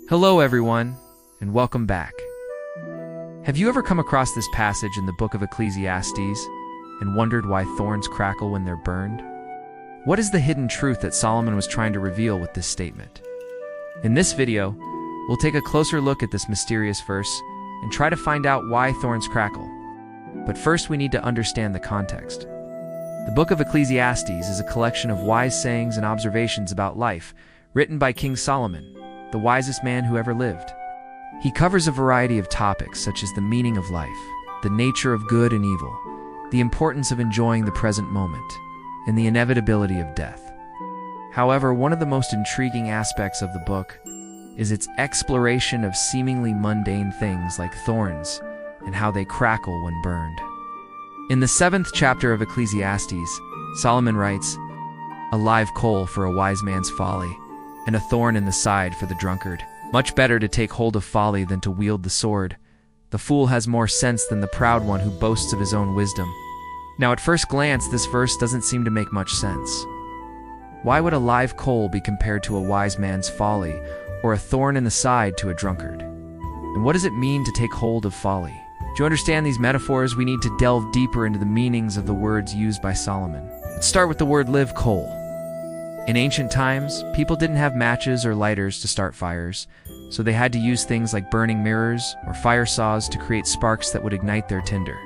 Hello everyone, and welcome back. Have you ever come across this passage in the book of Ecclesiastes and wondered why thorns crackle when they're burned? What is the hidden truth that Solomon was trying to reveal with this statement? In this video, we'll take a closer look at this mysterious verse and try to find out why thorns crackle. But first we need to understand the context. The book of Ecclesiastes is a collection of wise sayings and observations about life, written by King Solomon, the wisest man who ever lived. He covers a variety of topics such as the meaning of life, the nature of good and evil, the importance of enjoying the present moment, and the inevitability of death. However, one of the most intriguing aspects of the book is its exploration of seemingly mundane things like thorns and how they crackle when burned. In the 7th chapter of Ecclesiastes, Solomon writes, "A live coal for a wise man's folly, and a thorn in the side for the drunkard. Much better to take hold of folly than to wield the sword. The fool has more sense than the proud one who boasts of his own wisdom." Now at first glance, this verse doesn't seem to make much sense. Why would a live coal be compared to a wise man's folly, or a thorn in the side to a drunkard? And what does it mean to take hold of folly? To understand these metaphors, we need to delve deeper into the meanings of the words used by Solomon. Let's start with the word live coal. In ancient times, people didn't have matches or lighters to start fires, so they had to use things like burning mirrors or fire saws to create sparks that would ignite their tinder.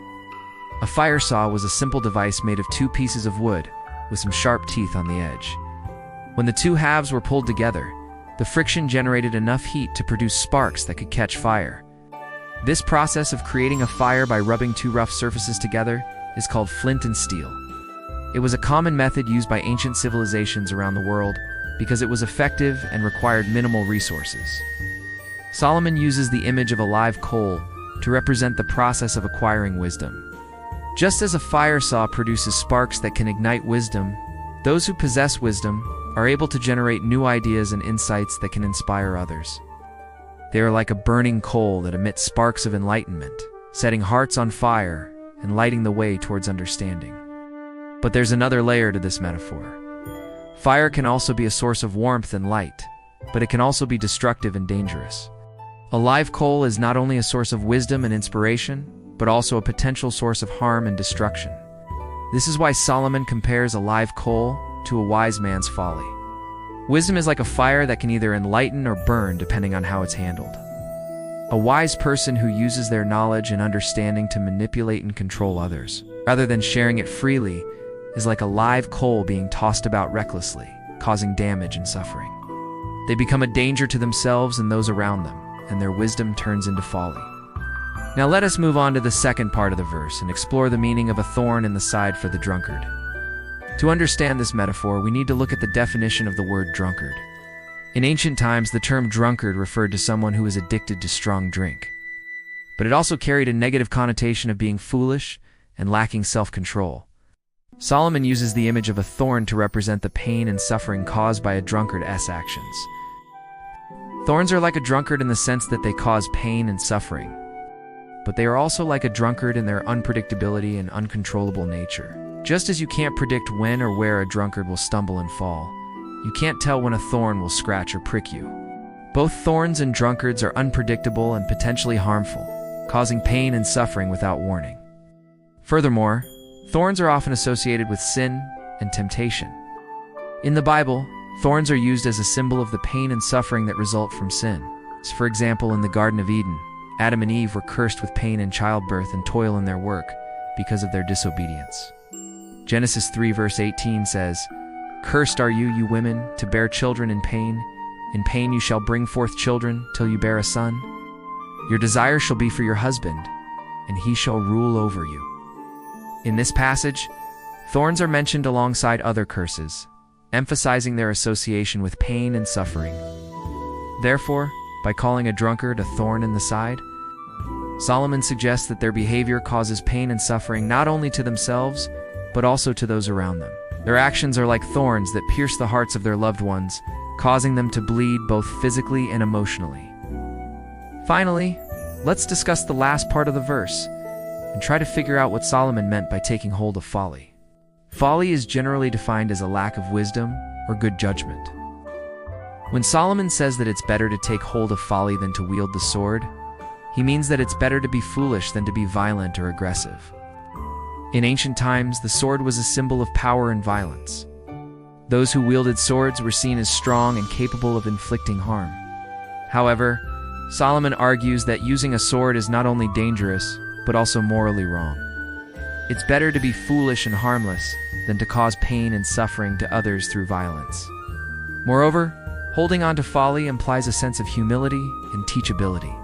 A fire saw was a simple device made of two pieces of wood with some sharp teeth on the edge. When the two halves were pulled together, the friction generated enough heat to produce sparks that could catch fire. This process of creating a fire by rubbing two rough surfaces together is called flint and steel. It was a common method used by ancient civilizations around the world because it was effective and required minimal resources. Solomon uses the image of a live coal to represent the process of acquiring wisdom. Just as a fire saw produces sparks that can ignite wisdom, those who possess wisdom are able to generate new ideas and insights that can inspire others. They are like a burning coal that emits sparks of enlightenment, setting hearts on fire and lighting the way towards understanding. But there's another layer to this metaphor. Fire can also be a source of warmth and light, but it can also be destructive and dangerous. A live coal is not only a source of wisdom and inspiration, but also a potential source of harm and destruction. This is why Solomon compares a live coal to a wise man's folly. Wisdom is like a fire that can either enlighten or burn depending on how it's handled. A wise person who uses their knowledge and understanding to manipulate and control others, rather than sharing it freely, is like a live coal being tossed about recklessly, causing damage and suffering. They become a danger to themselves and those around them, and their wisdom turns into folly. Now let us move on to the second part of the verse and explore the meaning of a thorn in the side for the drunkard. To understand this metaphor, we need to look at the definition of the word drunkard. In ancient times, the term drunkard referred to someone who was addicted to strong drink. But it also carried a negative connotation of being foolish and lacking self-control. Solomon uses the image of a thorn to represent the pain and suffering caused by a drunkard's actions. Thorns are like a drunkard in the sense that they cause pain and suffering, but they are also like a drunkard in their unpredictability and uncontrollable nature. Just as you can't predict when or where a drunkard will stumble and fall, you can't tell when a thorn will scratch or prick you. Both thorns and drunkards are unpredictable and potentially harmful, causing pain and suffering without warning. Furthermore, thorns are often associated with sin and temptation. In the Bible, thorns are used as a symbol of the pain and suffering that result from sin. For example, in the Garden of Eden, Adam and Eve were cursed with pain in childbirth and toil in their work because of their disobedience. Genesis 3 verse 18 says, "Cursed are you, you women, to bear children in pain. In pain you shall bring forth children till you bear a son. Your desire shall be for your husband, and he shall rule over you." In this passage, thorns are mentioned alongside other curses, emphasizing their association with pain and suffering. Therefore, by calling a drunkard a thorn in the side, Solomon suggests that their behavior causes pain and suffering not only to themselves, but also to those around them. Their actions are like thorns that pierce the hearts of their loved ones, causing them to bleed both physically and emotionally. Finally, let's discuss the last part of the verse and try to figure out what Solomon meant by taking hold of folly. Folly is generally defined as a lack of wisdom or good judgment. When Solomon says that it's better to take hold of folly than to wield the sword, he means that it's better to be foolish than to be violent or aggressive. In ancient times, the sword was a symbol of power and violence. Those who wielded swords were seen as strong and capable of inflicting harm. However, Solomon argues that using a sword is not only dangerous, but also morally wrong. It's better to be foolish and harmless than to cause pain and suffering to others through violence. Moreover, holding on to folly implies a sense of humility and teachability.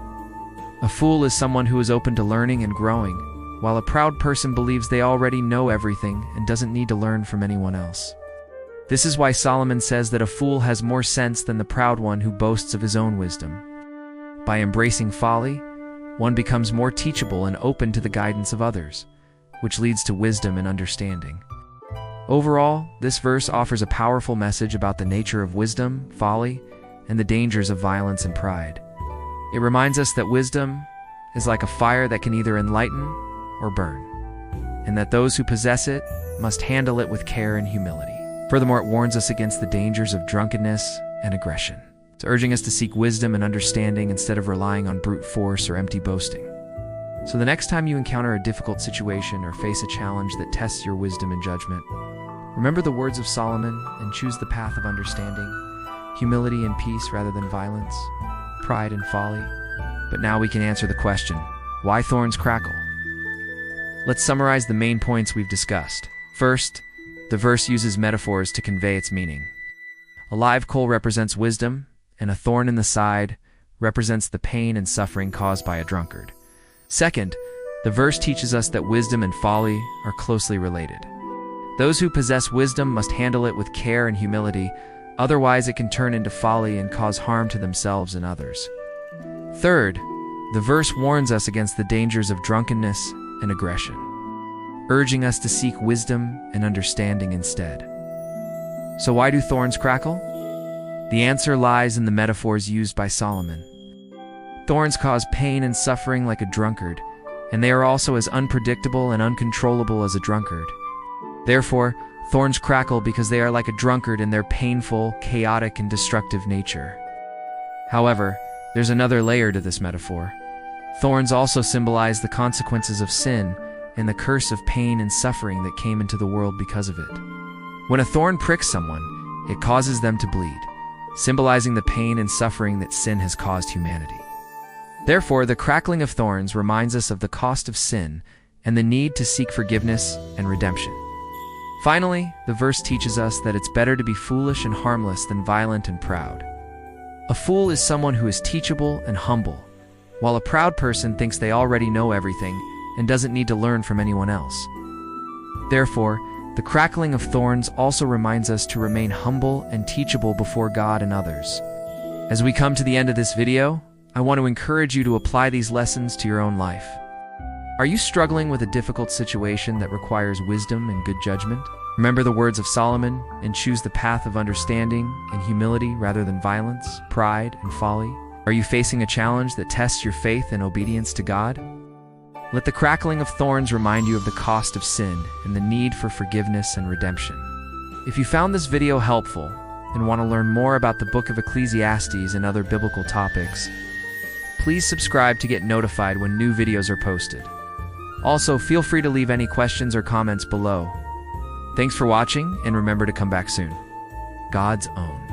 A fool is someone who is open to learning and growing, while a proud person believes they already know everything and doesn't need to learn from anyone else. This is why Solomon says that a fool has more sense than the proud one who boasts of his own wisdom. By embracing folly, one becomes more teachable and open to the guidance of others, which leads to wisdom and understanding. Overall, this verse offers a powerful message about the nature of wisdom, folly, and the dangers of violence and pride. It reminds us that wisdom is like a fire that can either enlighten or burn, and that those who possess it must handle it with care and humility. Furthermore, it warns us against the dangers of drunkenness and aggression. It's urging us to seek wisdom and understanding instead of relying on brute force or empty boasting. So the next time you encounter a difficult situation or face a challenge that tests your wisdom and judgment, remember the words of Solomon and choose the path of understanding, humility and peace rather than violence, pride and folly. But now we can answer the question, why thorns crackle? Let's summarize the main points we've discussed. First, the verse uses metaphors to convey its meaning. A live coal represents wisdom, and a thorn in the side represents the pain and suffering caused by a drunkard. Second, the verse teaches us that wisdom and folly are closely related. Those who possess wisdom must handle it with care and humility, otherwise it can turn into folly and cause harm to themselves and others. Third, the verse warns us against the dangers of drunkenness and aggression, urging us to seek wisdom and understanding instead. So why do thorns crackle? The answer lies in the metaphors used by Solomon. Thorns cause pain and suffering like a drunkard, and they are also as unpredictable and uncontrollable as a drunkard. Therefore, thorns crackle because they are like a drunkard in their painful, chaotic, and destructive nature. However, there's another layer to this metaphor. Thorns also symbolize the consequences of sin and the curse of pain and suffering that came into the world because of it. When a thorn pricks someone, it causes them to bleed, symbolizing the pain and suffering that sin has caused humanity. Therefore, the crackling of thorns reminds us of the cost of sin and the need to seek forgiveness and redemption. Finally, the verse teaches us that it's better to be foolish and harmless than violent and proud. A fool is someone who is teachable and humble, while a proud person thinks they already know everything and doesn't need to learn from anyone else. Therefore, the crackling of thorns also reminds us to remain humble and teachable before God and others. As we come to the end of this video, I want to encourage you to apply these lessons to your own life. Are you struggling with a difficult situation that requires wisdom and good judgment? Remember the words of Solomon and choose the path of understanding and humility rather than violence, pride, and folly. Are you facing a challenge that tests your faith and obedience to God? Let the crackling of thorns remind you of the cost of sin and the need for forgiveness and redemption. If you found this video helpful and want to learn more about the book of Ecclesiastes and other biblical topics, please subscribe to get notified when new videos are posted. Also, feel free to leave any questions or comments below. Thanks for watching, and remember to come back soon. God's own.